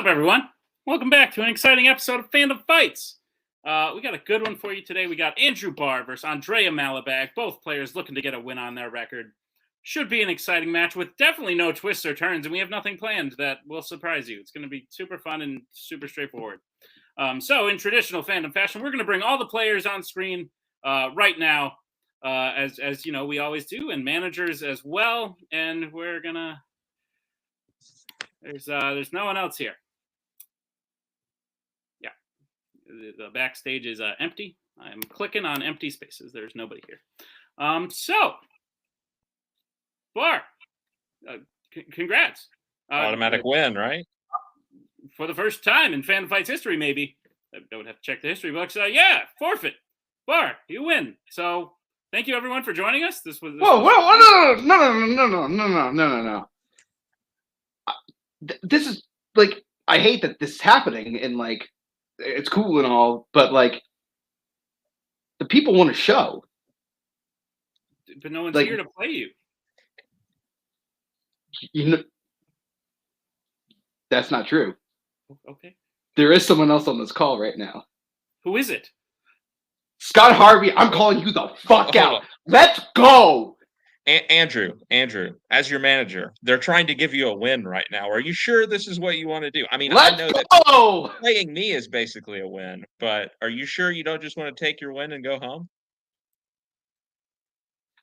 up, everyone? Welcome back to an exciting episode of Fandom Fights. We got a good one for you today. We got Andrew Barr versus Andrea Malabag. Both players looking to get a win on their record. Should be an exciting match with definitely no twists or turns, and we have nothing planned that will surprise you. It's going to be super fun and super straightforward. So in traditional Fandom fashion, we're going to bring all the players on screen right now, as you know we always do, and managers as well. And we're gonna there's no one else here. Yeah, the backstage is empty. I'm clicking on empty spaces. There's nobody here. So Barr, congrats! Automatic win, right? For the first time in Fandom Fights history, maybe. I don't have to check the history books. Yeah, forfeit. Barr, you win. So thank you everyone for joining us. This was no. This is like, I hate that this is happening, and like it's cool and all, but like the people want a show. But no one's like, here to play you. You know, that's not true. Okay. There is someone else on this call right now. Who is it? Scott Harvey, I'm calling you the fuck out. Let's go. Andrew, as your manager, they're trying to give you a win right now. Are you sure this is what you want to do? I mean, I know that playing me is basically a win, but are you sure you don't just want to take your win and go home?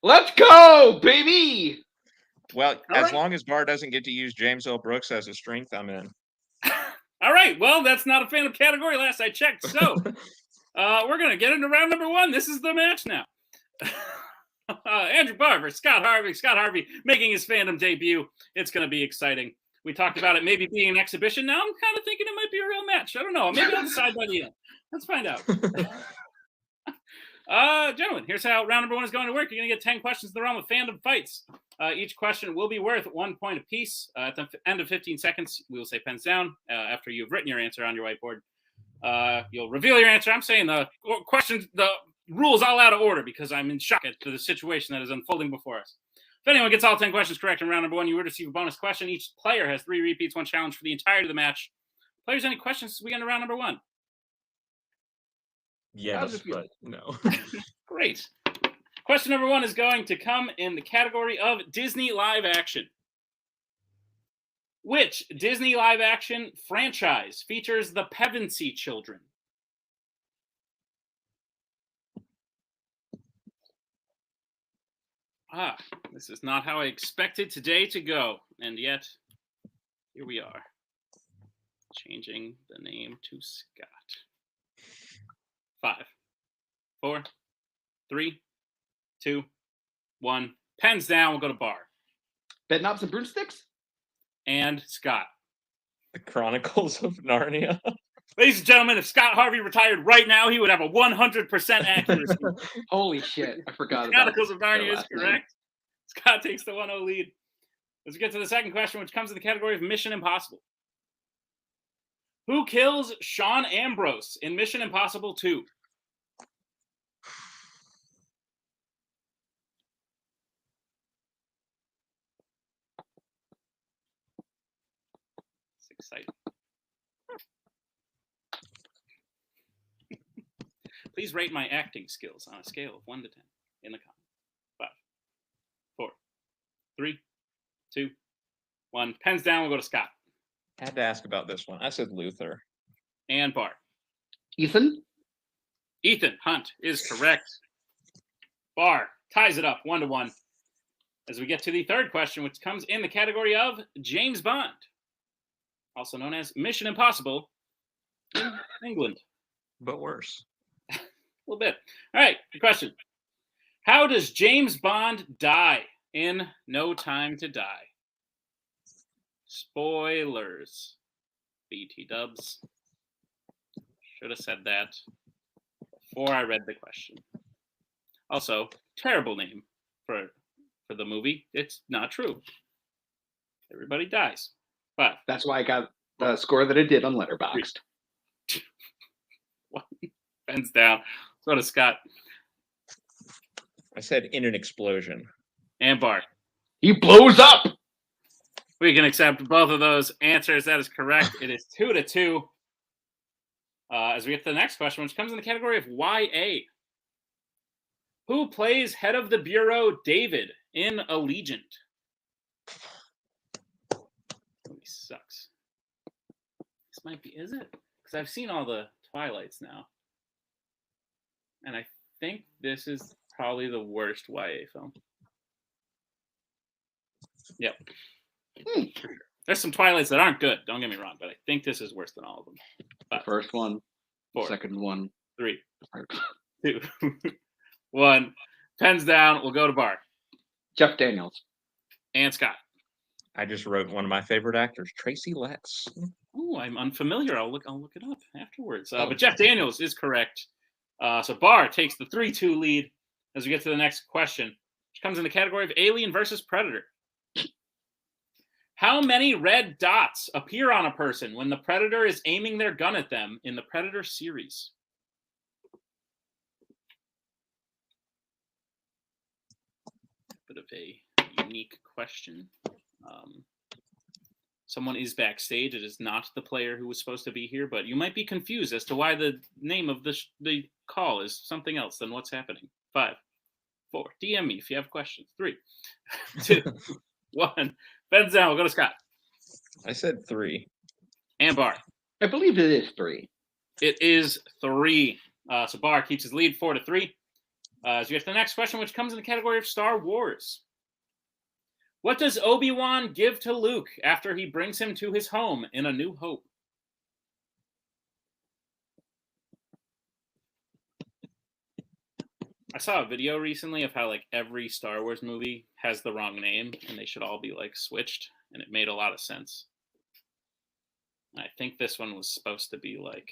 Let's go, baby. Well, as long as Barr doesn't get to use James L. Brooks as a strength, I'm in. All right. Well, that's not a Fandom category last I checked. So we're going to get into round number one. This is the match now. Andrew Barr versus Scott Harvey. Scott Harvey making his Fandom debut. It's going to be exciting. We talked about it maybe being an exhibition. Now I'm kind of thinking it might be a real match. I don't know. Maybe I'll decide by the end. Let's find out. Gentlemen, here's how round number one is going to work. You're going to get 10 questions in the realm of Fandom Fights. Each question will be worth 1 point apiece. At the end of 15 seconds, we will say pens down. After you've written your answer on your whiteboard, you'll reveal your answer. I'm saying the questions, the rules all out of order because I'm in shock at the situation that is unfolding before us. If anyone gets all 10 questions correct in round number one, you will receive a bonus question. Each player has 3 repeats, 1 challenge for the entirety of the match. Players, any questions as we get into round number one? Yes, but no. Great. Question number one is going to come in the category of Disney live action. Which Disney live action franchise features the Pevensey children? This is not how I expected today to go. And yet, here we are. Changing the name to Scott. 5, 4, 3, 2, 1. Pens down. We'll go to Barr. Bedknobs and broomsticks? And Scott. The Chronicles of Narnia. Ladies and gentlemen, if Scott Harvey retired right now, he would have a 100% accuracy. Holy shit. I forgot about Chronicles of Narnia is correct. Scott takes the 1-0 lead. Let's get to the second question, which comes in the category of Mission Impossible. Who kills Sean Ambrose in Mission Impossible 2? It's exciting. Please rate my acting skills on a scale of 1 to 10 in the comments. 5, 4, 3, 2, 1. Pens down. We'll go to Scott. Had to ask about this one. I said Luther. And Barr. Ethan Hunt is correct. Barr ties it up 1-1. As we get to the third question, which comes in the category of James Bond, also known as Mission Impossible in England. But worse. A little bit. All right, good question. How does James Bond die in No Time to Die? Spoilers. BT dubs. Should have said that before I read the question. Also, terrible name for the movie. It's not true. Everybody dies. But that's why I got the score that it did on Letterboxd. Pens down. So does Scott. I said in an explosion. And Barr. He blows up. We can accept both of those answers. That is correct. It is 2-2. As we get to the next question, which comes in the category of YA. Who plays head of the bureau David in Allegiant? Movie sucks. This might be, is it? Because I've seen all the Twilights now. And I think this is probably the worst YA film. Yep. There's some Twilights that aren't good, don't get me wrong, but I think this is worse than all of them. The first one, 4, second one, 3, 2, 1. Pens down. We'll go to Barr. Jeff Daniels. And Scott. I just wrote one of my favorite actors, Tracy Letts. Oh, I'm unfamiliar. I'll look it up afterwards. But Jeff Daniels is correct. So Barr takes the 3-2 lead as we get to the next question, which comes in the category of Alien versus Predator. How many red dots appear on a person when the Predator is aiming their gun at them in the Predator series? Bit of a unique question. Someone is backstage. It is not the player who was supposed to be here, but you might be confused as to why the name of the call is something else than what's happening. 5, 4. DM me if you have questions. 3, 2, 1. Ben's down. We'll go to Scott. I said 3. And Barr. I believe it is 3. It is 3. So Barr keeps his lead 4-3. As we get to the next question, which comes in the category of Star Wars. What does Obi-Wan give to Luke after he brings him to his home in A New Hope? I saw a video recently of how like every Star Wars movie has the wrong name and they should all be like switched, and it made a lot of sense. I think this one was supposed to be like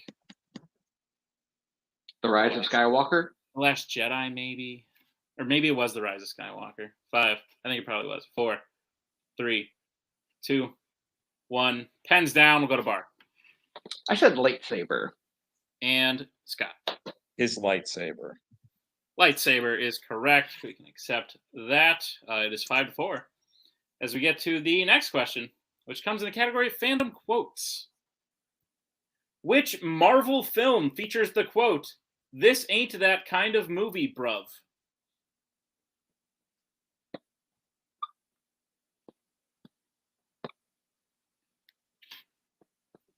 The Rise of Skywalker? The Last Jedi, maybe. Or maybe it was The Rise of Skywalker. 5. I think it probably was. 4, 3, 2, 1. Pens down. We'll go to Barr. I said lightsaber. And Scott. His lightsaber. Lightsaber is correct. We can accept that. It is 5-4. As we get to the next question, which comes in the category of fandom quotes. Which Marvel film features the quote, "This ain't that kind of movie, bruv"?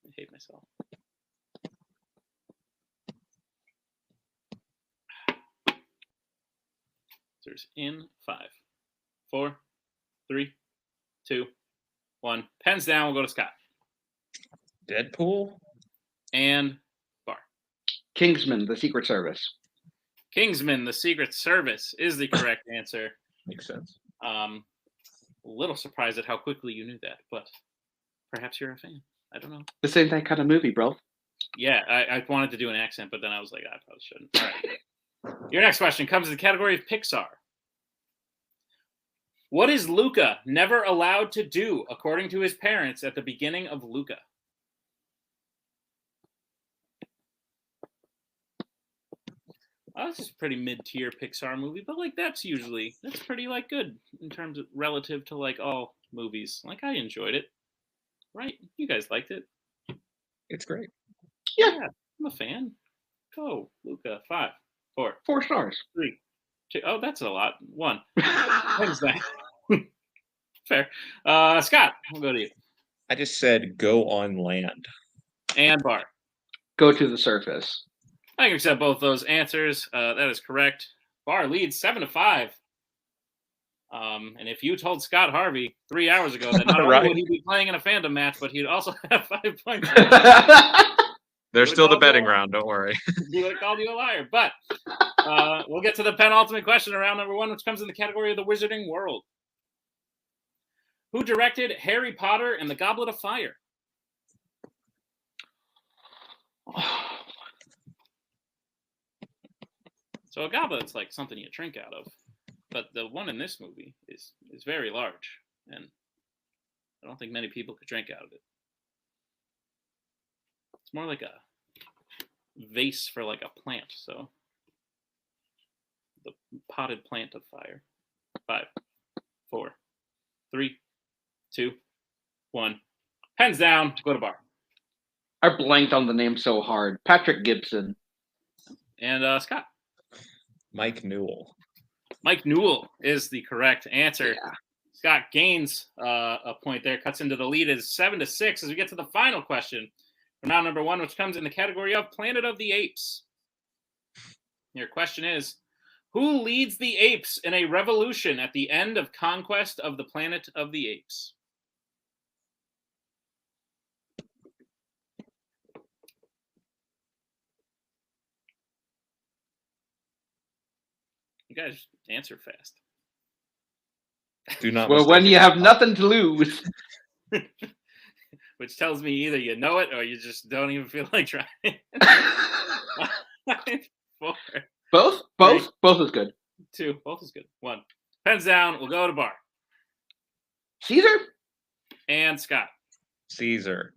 I hate myself. There's in 5, 4, 3, 2, 1. Pens down. We'll go to Scott. Deadpool? And Barr. Kingsman, The Secret Service. Kingsman, The Secret Service is the correct answer. Makes sense. A little surprised at how quickly you knew that, but perhaps you're a fan. I don't know. This ain't that kind of movie, bro. Yeah, I wanted to do an accent, but then I was like, I probably shouldn't. All right. Your next question comes in the category of Pixar. What is Luca never allowed to do, according to his parents, at the beginning of Luca? This is a pretty mid-tier Pixar movie, but like that's pretty like good in terms of relative to like all movies. Like I enjoyed it, right? You guys liked it. It's great. Yeah, I'm a fan. Go, Luca. 5, 4, 4 stars. 3, 2. Oh, that's a lot. 1. When's that? Fair. Scott, we'll go to you. I just said go on land. And Barr. Go to the surface. I can accept both those answers. That is correct. Barr leads 7-5. And if you told Scott Harvey 3 hours ago that not only would he be playing in a fandom match, but he'd also have 5 points. There's still the betting round. Don't worry. He would have called you a liar. But we'll get to the penultimate question, round number 1, which comes in the category of the Wizarding World. Who directed Harry Potter and the Goblet of Fire? So a goblet's like something you drink out of, but the one in this movie is very large, and I don't think many people could drink out of it. It's more like a vase for like a plant, so the potted plant of fire. 5, 4, 3, 2, 1. Pens down. Go to Barr. I blanked on the name so hard. Patrick Gibson. And Scott. Mike Newell. Mike Newell is the correct answer. Yeah. Scott gains a point there, cuts into the lead. It is 7-6 as we get to the final question for round number 1, which comes in the category of Planet of the Apes. Your question is, who leads the apes in a revolution at the end of Conquest of the Planet of the Apes? You guys answer fast. Do not. Well, when you have nothing to lose. Which tells me either you know it or you just don't even feel like trying. 4. Both is good. 2. Both is good. 1. Pens down. We'll go to Barr. Caesar? And Scott. Caesar.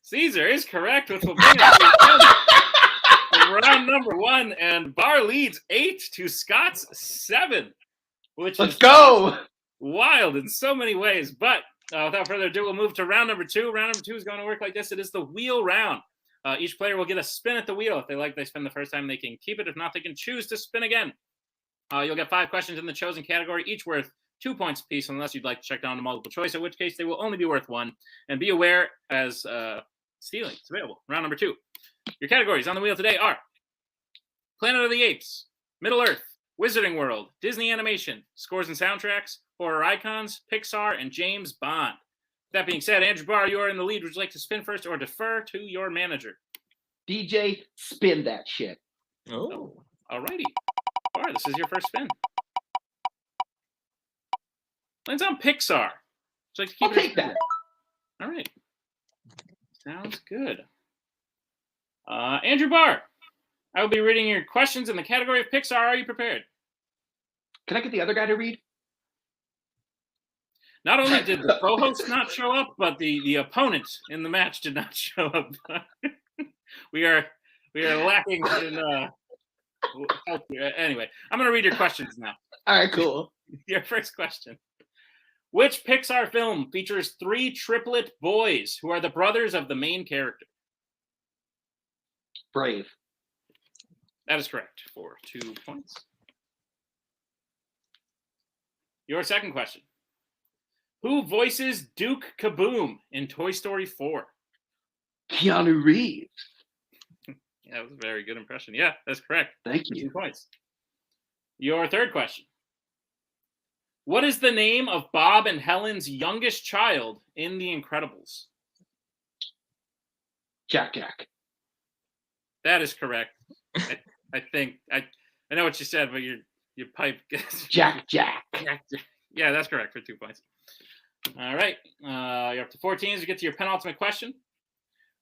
Caesar is correct, which will bring us to round number 1. And Barr leads 8 to Scott's 7. Which Let's go! Wild in so many ways. But without further ado, we'll move to round number 2. Round number 2 is going to work like this. It is the wheel round. Each player will get a spin at the wheel. If they like, they spin the first time, they can keep it. If not, they can choose to spin again. You'll get 5 questions in the chosen category, each worth 2 points apiece, unless you'd like to check down to multiple choice, in which case they will only be worth 1. And be aware, as stealing is available. Round number 2. Your categories on the wheel today are Planet of the Apes, Middle Earth, Wizarding World, Disney Animation, Scores and Soundtracks, Horror Icons, Pixar, and James Bond. That being said, Andrew Barr, you are in the lead. Would you like to spin first or defer to your manager? DJ, spin that shit. Oh, alrighty. Barr, this is your first spin. Lands on Pixar. Would you like to keep I'll take that. All right. Sounds good. Andrew Barr, I will be reading your questions in the category of Pixar. Are you prepared? Can I get the other guy to read? Not only did the co-host not show up, but the opponent in the match did not show up. we are lacking in help here. Anyway, I'm going to read your questions now. All right, cool. Your first question. Which Pixar film features 3 triplet boys who are the brothers of the main character? Brave. That is correct for 2 points. Your second question. Who voices Duke Kaboom in Toy Story 4? Keanu Reeves. Yeah, that was a very good impression. Yeah, that's correct. Thank you. 2 points. Your third question. What is the name of Bob and Helen's youngest child in The Incredibles? Jack. That is correct. I think I know what you said, but your pipe gets Jack. Yeah, that's correct for 2 points. All right, you're up to 14 as we get to your penultimate question.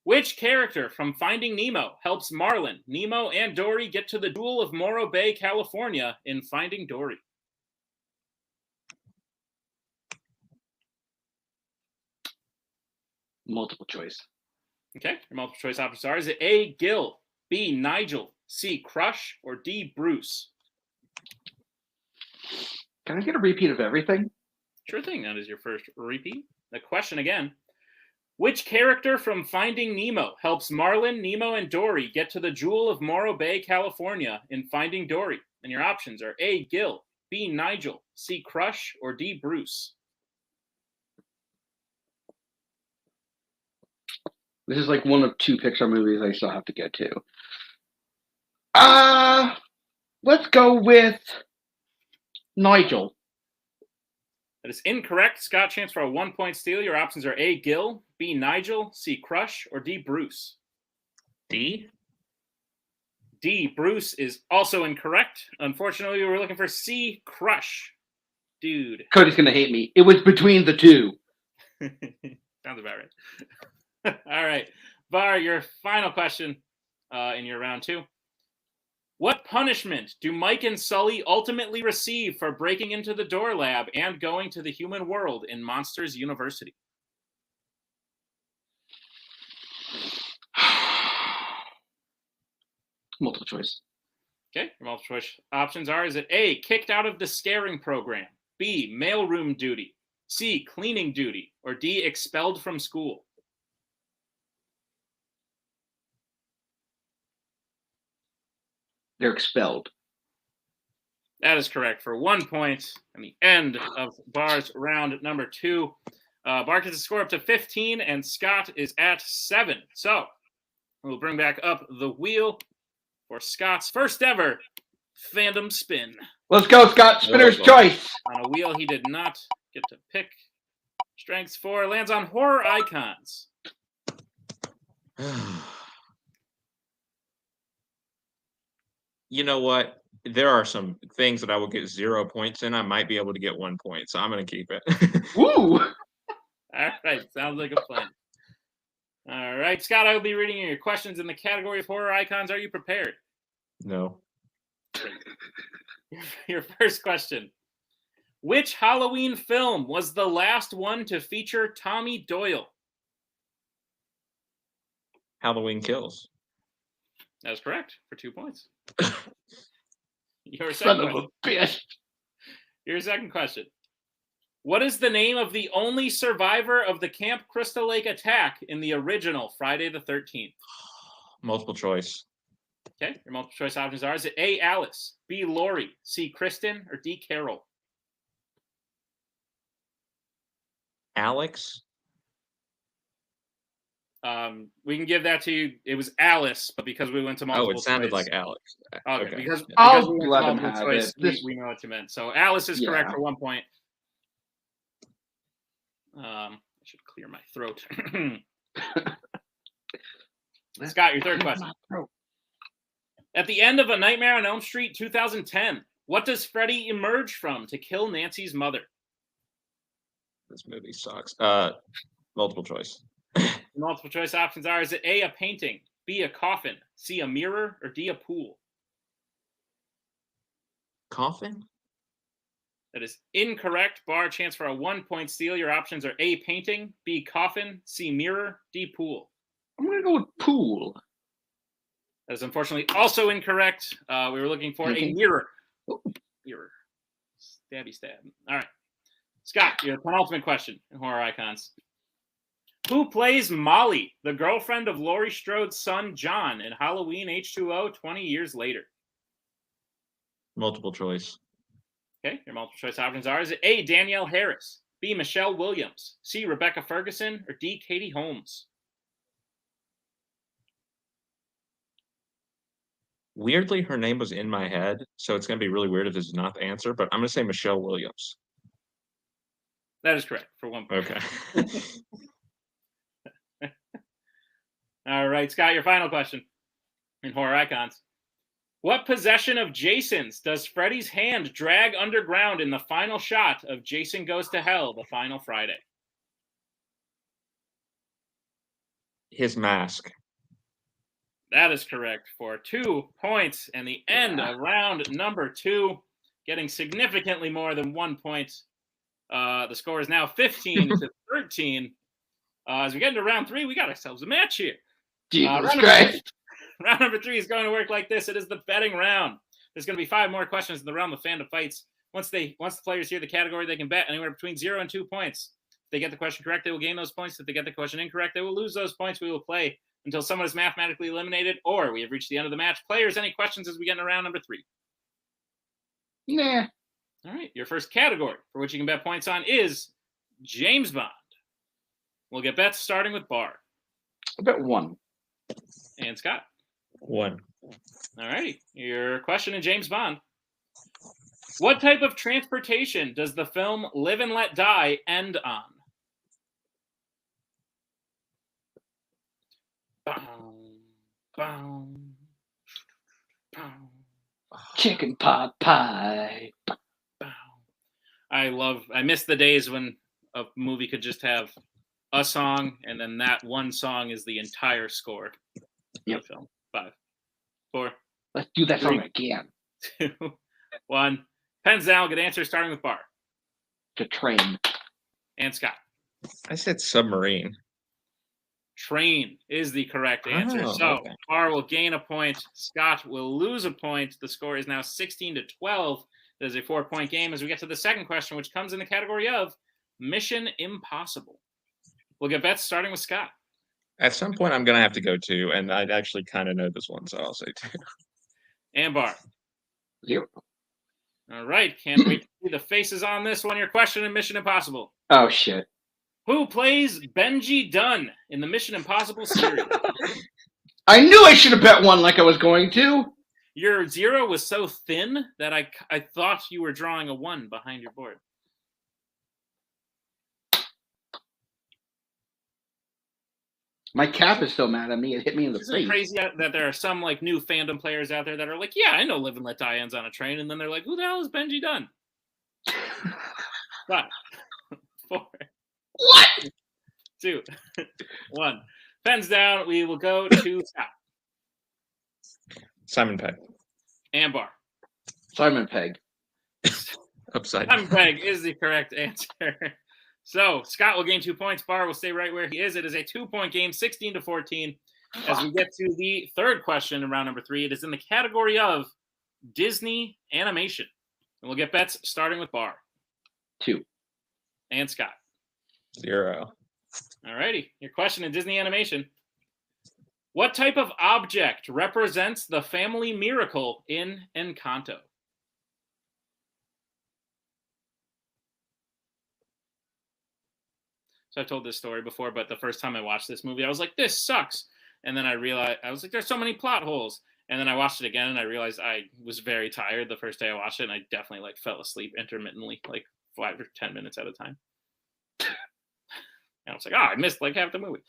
Which character from Finding Nemo helps Marlin, Nemo, and Dory get to the Jewel of Morro Bay, California in Finding Dory? Multiple choice. Okay, your multiple choice options are: is it A, Gil, B, Nigel, C, Crush, or D, Bruce? Can I get a repeat of everything? Sure thing. That is your first repeat. The question again. Which character from Finding Nemo helps Marlin, Nemo, and Dory get to the Jewel of Morro Bay, California in Finding Dory? And your options are A, Gil, B, Nigel, C, Crush, or D, Bruce. This is like one of 2 Pixar movies I still have to get to. Let's go with Nigel. That is incorrect. Scott, chance for a 1-point steal. Your options are A, Gil, B, Nigel, C, Crush, or D, Bruce. D? D, Bruce is also incorrect. Unfortunately, we were looking for C, Crush. Dude. Cody's going to hate me. It was between the 2. Sounds about right. All right. Barr, your final question in your round 2. What punishment do Mike and Sully ultimately receive for breaking into the Door Lab and going to the human world in Monsters University? Multiple choice. Okay, your multiple choice options are: is it A, kicked out of the scaring program, B, mailroom duty, C, cleaning duty, or D, expelled from school? They're expelled. That is correct for 1 point. And the end of Barr's round number 2. Barr gets a score up to 15, and Scott is at 7. So we'll bring back up the wheel for Scott's first ever Fandom spin. Let's go, Scott. Spinner's choice. On a wheel he did not get to pick. Strengths 4 lands on horror icons. You know what? There are some things that I will get 0 points in. I might be able to get 1 point, so I'm going to keep it. Woo! All right, sounds like a plan. All right, Scott, I will be reading your questions in the category of horror icons. Are you prepared? No. Your first question. Which Halloween film was the last one to feature Tommy Doyle? Halloween Kills. That is correct for 2 points. Your Son second of a question. bitch. Your second question. What is the name of the only survivor of the Camp Crystal Lake attack in the original Friday the 13th? Multiple choice. Okay, your multiple choice options are: is it A, Alice, B, Lori, C, Kristen, or D, Carol? Alex? We can give that to you. It was Alice, but because we went to multiple it sounded choice, like Alex. Okay, because I'll we went to let him multiple have choice, it. we know what you meant. So Alice is correct Yeah. for 1 point. I should clear my throat. Scott, your third question. At the end of A Nightmare on Elm Street 2010, what does Freddy emerge from to kill Nancy's mother? This movie sucks. Multiple choice. Multiple choice options are: is it A, a painting, B, a coffin, C, a mirror, or D, a pool? Coffin? That is incorrect. Barr, chance for a 1 point steal. Your options are A, painting, B, coffin, C, mirror, D, pool. I'm going to go with pool. That is unfortunately also incorrect. We were looking for a mirror. Mirror. Stabby stab. All right. Scott, your penultimate question in horror icons. Who plays Molly, the girlfriend of Laurie Strode's son, John, in Halloween H2O 20 years later? Multiple choice. Okay, your multiple choice options are: is it A, Danielle Harris, B, Michelle Williams, C, Rebecca Ferguson, or D, Katie Holmes? Weirdly, her name was in my head, so it's going to be really weird if this is not the answer, but I'm going to say Michelle Williams. That is correct for 1 point. Okay. All right, Scott, your final question in horror icons. What possession of Jason's does Freddy's hand drag underground in the final shot of Jason Goes to Hell, the final Friday? His mask. That is correct for 2 points. And the end of round number 2, getting significantly more than 1 point. The score is now 15 to 13. As we get into round 3, we got ourselves a match here. Jesus Christ. Round number 3 is going to work like this. It is the betting round. There's going to be 5 more questions in the round of Fandom Fights. Once the players hear the category, they can bet anywhere between 0 and 2 points. If they get the question correct, they will gain those points. If they get the question incorrect, they will lose those points. We will play until someone is mathematically eliminated or we have reached the end of the match. Players, any questions as we get into round number 3? Nah. All right. Your first category for which you can bet points on is James Bond. We'll get bets starting with Barr. I bet 1. And Scott. 1. All righty. Your question in James Bond. What type of transportation does the film Live and Let Die end on? Chicken pot pie. I miss the days when a movie could just have a song and then that one song is the entire score. Yep. Film. 5, 4. Let's do that 3, song again. 2, 1. Pens down. Good answer. Starting with Barr. The train. And Scott. I said submarine. Train is the correct answer. Oh, so okay. Barr will gain a point. Scott will lose a point. The score is now 16 to 12. It is a 4-point game as we get to the second question, which comes in the category of Mission Impossible? We'll get bets starting with Scott. At some point, I'm going to have to go 2, and I actually kind of know this one, so I'll say 2. And Barr. 0. All right. Can't wait to see the faces on this one. Your question in Mission Impossible. Oh, shit. Who plays Benji Dunn in the Mission Impossible series? I knew I should have bet 1 like I was going to. Your 0 was so thin that I thought you were drawing a 1 behind your board. My cap is so mad at me, it hit me in the Isn't face. it crazy that there are some like new fandom players out there that are like, yeah, I know Live and Let Die ends on a train, and then they're like, who the hell is Benji Dunn? 5, 4, What? 2, 1. Pens down. We will go to Scott. Simon Pegg. And Barr. Simon Pegg. Upside. Simon Pegg is the correct answer. So Scott will gain 2 points. Barr will stay right where he is. It is a 2-point game, 16-14. As we get to the third question in round number 3, it is in the category of Disney animation. And we'll get bets starting with Barr. 2. And Scott. 0. All righty. Your question in Disney animation. What type of object represents the family miracle in Encanto? So I've told this story before, but the first time I watched this movie, I was like, this sucks. And then I realized, I was like, there's so many plot holes. And then I watched it again, and I realized I was very tired the first day I watched it, and I definitely like fell asleep intermittently, like 5 or 10 minutes at a time. And I was like, I missed like half the movie.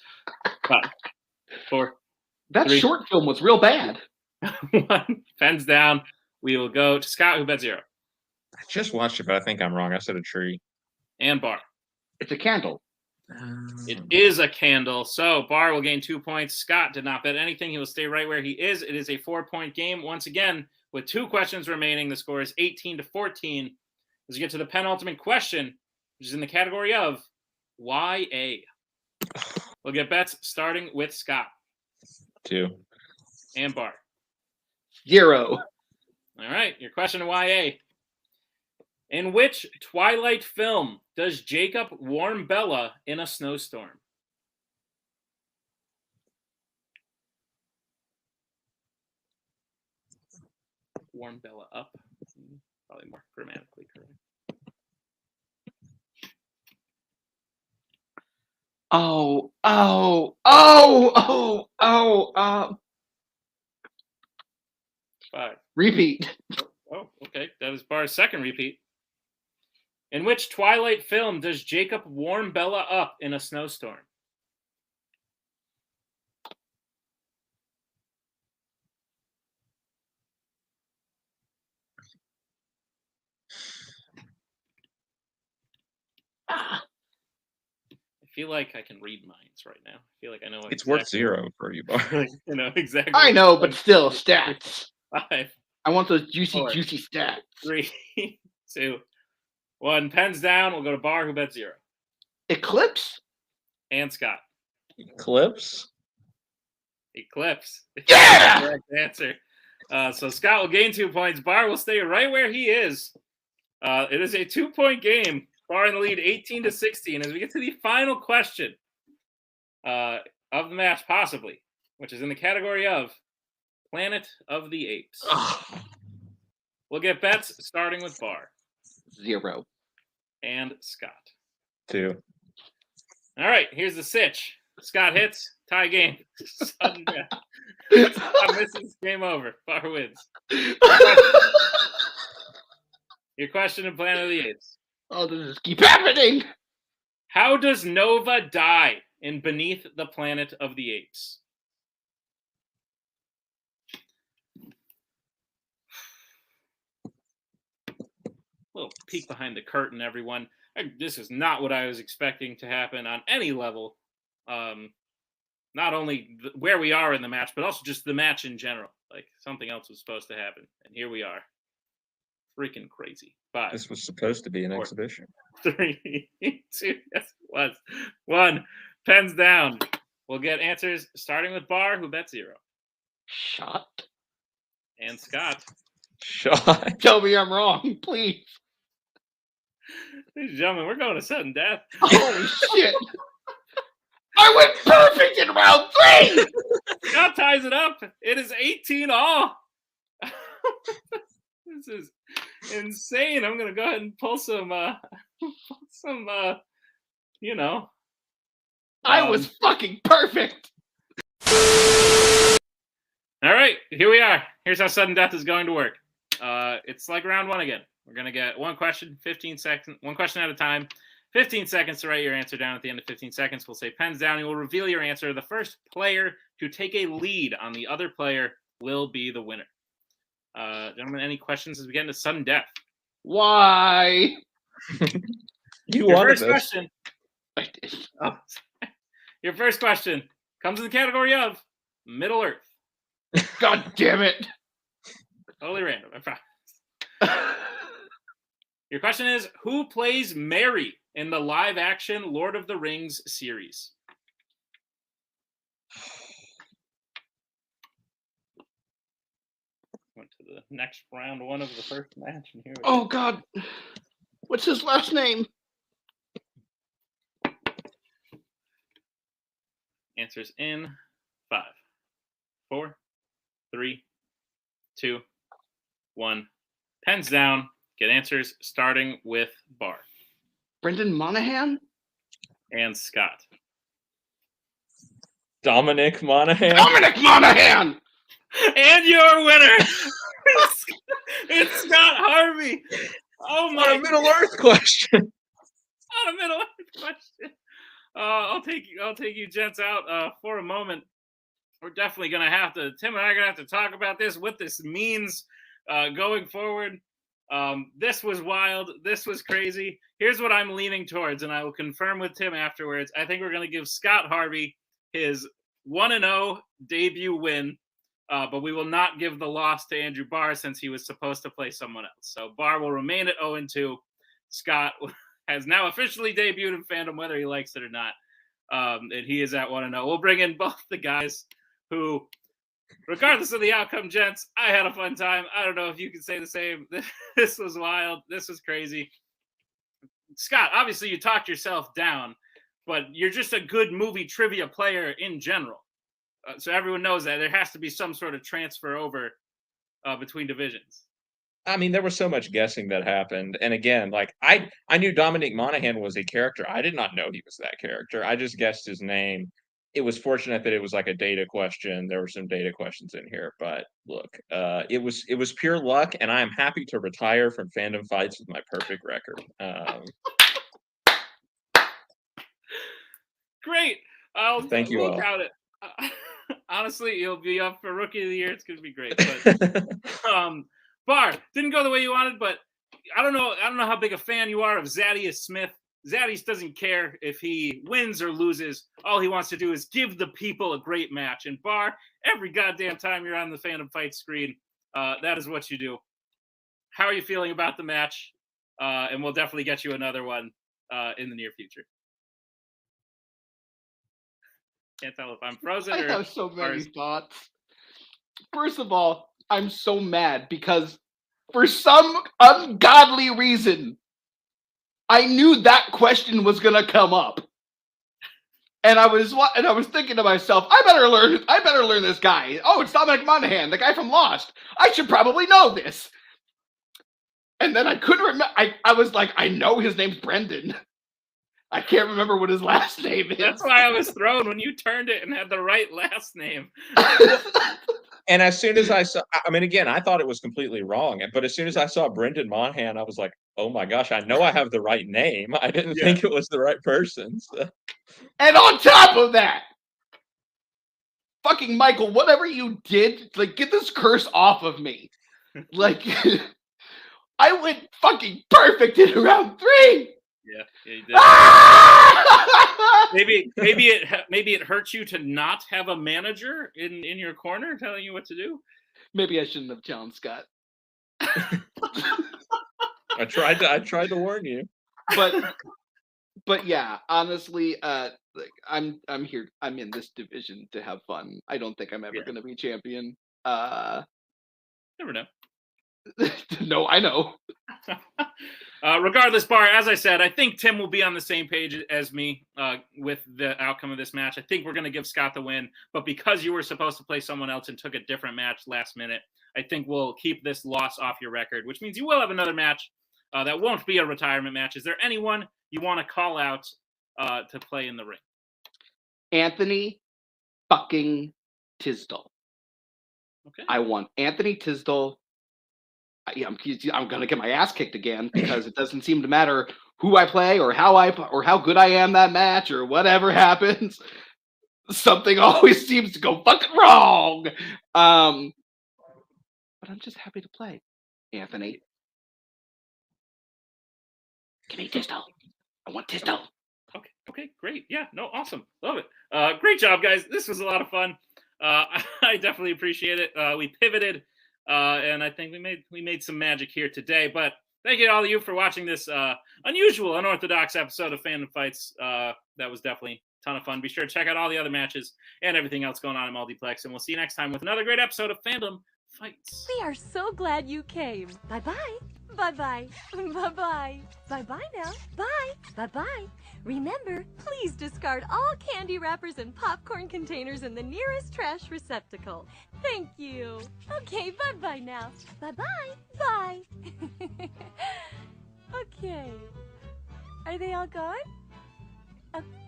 5, 4. That 3, short film was real bad. 1. Pens down. We will go to Scott, who bet 0. I just watched it, but I think I'm wrong. I said a tree. And Barr. It's a candle. It is a candle. So Barr will gain 2 points. Scott did not bet anything. He will stay right where he is. It is a 4-point game. Once again, with 2 questions remaining, the score is 18-14. As we get to the penultimate question, which is in the category of YA. We'll get bets starting with Scott. 2. And Barr. 0. All right, your question in YA. In which Twilight film does Jacob warn Bella in a snowstorm? Warm Bella up. Probably more grammatically correct. Oh. 5. Repeat. Oh, okay. That is Barr's second repeat. In which Twilight film does Jacob warm Bella up in a snowstorm? I feel like I can read minds right now. I feel like I know. It's worth 0 for you, Barr. You know exactly. I know, but still, stats. 5. I want those juicy, 4, juicy stats. 3, 2, 1. Pens down. We'll go to Barr, who bet 0. Eclipse? And Scott. Eclipse? Eclipse. Yeah! Correct answer. So Scott will gain 2 points. Barr will stay right where he is. It is a 2-point game. Barr in the lead, 18-16. As we get to the final question of the match, possibly, which is in the category of Planet of the Apes. We'll get bets starting with Barr. 0. And Scott. 2. All right, here's the sitch. Scott hits, tie game. Sudden death. Scott misses, game over. Barr wins. Your question in Planet of the Apes. Oh, this just keep happening. How does Nova die in Beneath the Planet of the Apes? Little peek behind the curtain, everyone. This is not what I was expecting to happen on any level. Not only where we are in the match, but also just the match in general. Like, something else was supposed to happen, and here we are. Freaking crazy. 5. This was supposed to be an 4, exhibition. 3, 2, yes, it was. 1. Pens down. We'll get answers starting with Barr, who bet 0. Shot. And Scott. Shot. Tell me I'm wrong, please. Ladies and gentlemen, we're going to sudden death. Holy shit! I went perfect in round 3! Scott ties it up. It is 18-all. This is insane. I'm gonna go ahead and pull some you know. I was fucking perfect. All right, here we are. Here's how sudden death is going to work. It's like round 1 again. We're gonna get one question, 15 seconds, one question at a time. 15 seconds to write your answer down. At the end of 15 seconds, we'll say pens down. You will reveal your answer. The first player to take a lead on the other player will be the winner. Gentlemen, any questions as we get into sudden death? Why? Your first question. I did. Oh, your first question comes in the category of Middle Earth. God damn it. Totally random, I promise. Your question is, who plays Merry in the live-action Lord of the Rings series? Went to the next round 1 of the first match. And here we go. God. What's his last name? Answers in 5, 4, 3, 2, 1. Pens down. Get answers starting with Barr. Brendan Monahan? And Scott. Dominic Monaghan. Dominic Monaghan! And your winner, it's Scott Harvey. Oh my! On a Middle Earth question. On a Middle Earth question. I'll take you gents out for a moment. We're definitely gonna have to. Tim and I are gonna have to talk about this. What this means going forward. This was wild. This was crazy. Here's what I'm leaning towards, and I will confirm with Tim afterwards. I think we're gonna give Scott Harvey his 1-0 debut win. But we will not give the loss to Andrew Barr since he was supposed to play someone else. So Barr will remain at 0-2. Scott has now officially debuted in Fandom, whether he likes it or not. And he is at 1-0. We'll bring in both the guys who, regardless of the outcome, gents, I had a fun time. I don't know if you can say the same. This was wild. This was crazy. Scott, obviously you talked yourself down, but you're just a good movie trivia player in general. So everyone knows that there has to be some sort of transfer over between divisions. I mean, there was so much guessing that happened. And again, like I knew Dominic Monaghan was a character. I did not know he was that character. I just guessed his name. It was fortunate that it was like a data question. There were some data questions in here, but look, it was pure luck, and I am happy to retire from Fandom Fights with my perfect record. Great. Thank you all. Count it. Honestly, you'll be up for Rookie of the Year. It's going to be great. But, Barr, didn't go the way you wanted, but I don't know how big a fan you are of Zaddius Smith. Zaddius doesn't care if he wins or loses. All he wants to do is give the people a great match. And Barr, every goddamn time you're on the Fandom Fight screen, that is what you do. How are you feeling about the match? And we'll definitely get you another one in the near future. Can't tell if I'm frozen. I have so many thoughts. First of all, I'm so mad because for some ungodly reason, I knew that question was gonna come up, and I was thinking to myself, I better learn this guy. Oh, it's Dominic Monaghan, the guy from Lost. I should probably know this. And then I couldn't remember. I was like, I know his name's Brendan. I can't remember what his last name is. That's why I was thrown when you turned it and had the right last name. And as soon as I saw, I mean, again, I thought it was completely wrong. But as soon as I saw Brendan Monaghan, I was like, oh my gosh, I know I have the right name. I didn't think it was the right person. So. And on top of that, fucking Michael, whatever you did, like, get this curse off of me. Like, I went fucking perfect in round 3. Yeah, you did. maybe it hurts you to not have a manager in your corner telling you what to do. Maybe I shouldn't have challenged Scott. I tried to warn you. But yeah, honestly, I'm here. I'm in this division to have fun. I don't think I'm ever going to be champion. Never know. No, I know. Regardless, Barr, as I said, I think Tim will be on the same page as me with the outcome of this match. I think we're going to give Scott the win, but because you were supposed to play someone else and took a different match last minute, I think we'll keep this loss off your record, which means you will have another match that won't be a retirement match. Is there anyone you want to call out to play in the ring? Anthony fucking Tisdall. Okay. I want Anthony Tisdall. I'm gonna get my ass kicked again because it doesn't seem to matter who I play or how good I am that match or whatever happens. Something always seems to go fucking wrong. But I'm just happy to play, Anthony. Give me Tisdall. I want Tisdall. Okay, great. Yeah, no, awesome. Love it. Great job, guys. This was a lot of fun. I definitely appreciate it. We pivoted. And I think we made some magic here today. But thank you to all of you for watching this unusual, unorthodox episode of Fandom Fights. That was definitely a ton of fun. Be sure to check out all the other matches and everything else going on in Multiplex. And we'll see you next time with another great episode of Fandom Fights. We are so glad you came. Bye-bye. Bye-bye. Bye-bye. Bye-bye now. Bye. Bye-bye. Remember, please discard all candy wrappers and popcorn containers in the nearest trash receptacle. Thank you. Okay, bye-bye now. Bye-bye. Bye. Okay. Are they all gone?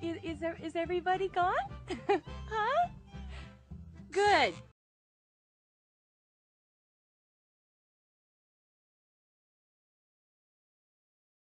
Is everybody gone? Huh? Good.